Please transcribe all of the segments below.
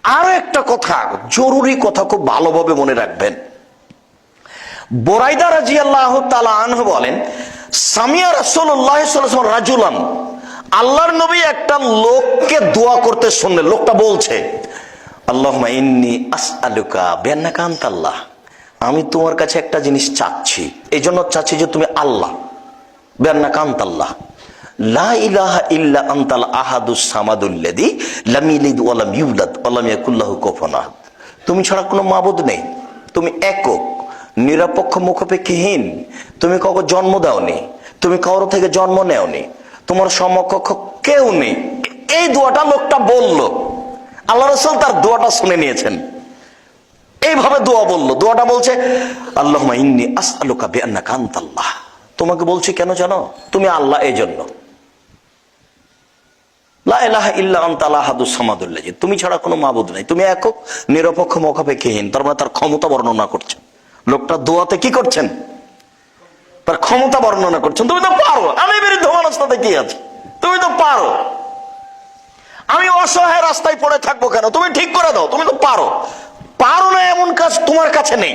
আরো একটা কথা, জরুরি কথা, খুব ভালোভাবে মনে রাখবেন। বুরাইদা রাদিয়াল্লাহু তাআলা আনহু বলেন, সামিয়া রাসূলুল্লাহ সাল্লাল্লাহু আলাইহি ওয়াসাল্লাম রাজুলান, আল্লাহর নবী একটা লোককে দোয়া করতে শুনলেন। লোকটা বলছে, আল্লাহুম্মা ইন্নী আসআলুকা বিআন্নাকা আনতাল্লাহ, আমি তোমার কাছে একটা জিনিস চাচ্ছি, এই জন্য চাচ্ছি যে তুমি আল্লাহ, বিআন্নাকা আনতাল্লাহ, লা ইলাহা ইল্লা আনতাল আহাদুস সামাদুল্লাযী লাম ইয়ালিদ ওয়া লাম ইউলাদ ওয়া লাম ইয়াকুল লাহু কুফুয়ান আহাদ। তুমি ছাড়া কোনো মাবুদ নেই, তুমি একক, নিরপেক্ষ, মুখাপেক্ষীহীন, তুমি কাউকে জন্ম দাওনি, তুমি কারো থেকে জন্ম নেওনি, তোমার সমকক্ষ কেউ নেই। এই দোয়াটা লোকটা বলল, আল্লাহ রাসূল তার দোয়াটা শুনে নিয়েছেন। এইভাবে দোয়া বললো, দোয়াটা বলছে, আল্লাহুম্মা ইন্নী আসআলুকা বিআন্নাকা আনতাল্লাহ, তোমাকে বলছি কেন জানো, তুমি আল্লাহ, এই জন্য। লা ইলাহা ইল্লা আনতাল আহাদুস সামাদুল্লাযী, তুমি ছাড়া কোনো মাবুদ নাই, তুমি একক, নিরপেক্ষ, মুখাপেক্ষীহীন। তার মানে তার ক্ষমতা বর্ণনা করছেন। লোকটা দোয়াতে কি করছেন? তার ক্ষমতা বর্ণনা করছেন। তুমি তো পারো, আমি বিরুদ্ধ মানুষ, তাতে কি আছে, তুমি তো পারো, আমি অসহায় রাস্তায় পড়ে থাকবো কেন, তুমি ঠিক করে দাও, তুমি তো পারো। পারো না এমন কাজ তোমার কাছে নেই,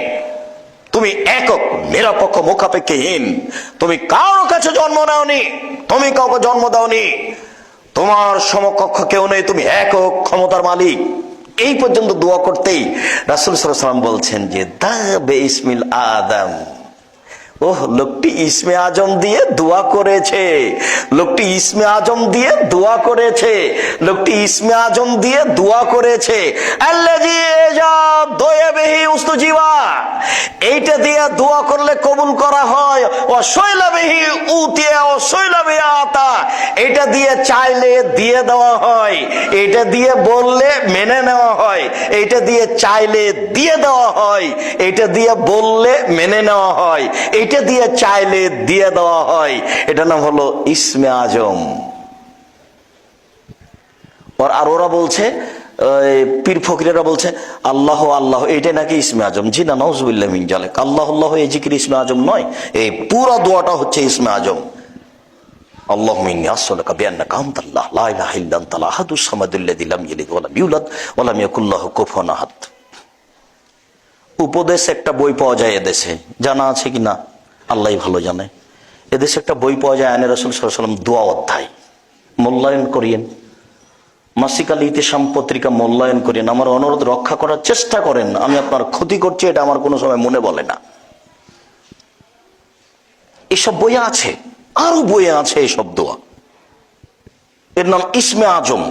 তুমি একক, নিরপেক্ষ, মুখাপেক্ষীহীন, তুমি কারো কাছে জন্ম নাওনি, তুমি কাউকে জন্ম দাওনি, তোমার সমকক্ষ কেউ নেই, তুমি একক, ক্ষমতার মালিক। এই পর্যন্ত দোয়া করতেই রাসূল সাল্লাল্লাহু আলাইহি ওয়াসাল্লাম বলছেন যে দা বে ইসমিল আদম, ওহ, লোকটি ইসমে আজম দিয়ে দোয়া করেছে, লোকটি ইসমে আজম দিয়ে দোয়া করেছে, লোকটি ইসমে আজম দিয়ে দোয়া করেছে। আল্লাযী ইজাব দোয়া বিহি উস্তুজিবা, এইটা দিয়ে দোয়া করলে কবুল করা হয়। ও শৈলা বিহি উতিয়া, ও শৈলা বিহি আতা, এটা দিয়ে চাইলে দিয়ে দেওয়া হয়, এটা দিয়ে বললে মেনে নেওয়া হয়, এটা দিয়ে চাইলে দিয়ে দেওয়া হয়, এটা দিয়ে বললে মেনে নেওয়া হয়, এটা দিয়ে চাইলে দিয়ে দেওয়া হয়। এটা নাম হলো ইসমে আজম। আর ওরা বলছে, পীর ফকিরেরা বলছে আল্লাহ আল্লাহ, এইটাই নাকি ইসমে আজম। জি না, নাউজুবিল্লাহ মিন যালিক। আল্লাহ আল্লাহ এই জিকির ইসমে আজম নয়, এই পুরো দোয়াটা হচ্ছে ইসমে আজম। আল্লাহুম্মা ইন্নী আসআলুকা বিআন্নাকা আনতাল্লাহ লা ইলাহা ইল্লা আনতাল আহাদুস সামাদুল্লাযী লাম ইয়ালিদ ওয়া লাম ইউলাদ ওয়া লাম ইয়াকুল লাহু কুফুয়ান আহাদ। উপদেশ একটা বই পাওয়া যায় এদেশে, জানা আছে কিনা আল্লাহই ভালো জানে। এদেশে একটা বই পাওয়া যায়, আইনে রাসূল সাল্লাল্লাহু আলাইহি ওয়াসাল্লাম দোয়া অধ্যায়, মূল্যায়ন করিয়েন। মাসিক আল ইতিসাম পত্রিকা মূল্যায়ন করেন, আমার অনুরোধ রক্ষা করার চেষ্টা করেন। আমি আপনার ক্ষতি করছি এটা আমার কোনো সময় মনে বলে না। এসব বইয়ে আছে, আরো বইয়ে আছে এসব দোয়া, এর নাম ইসমে আজম।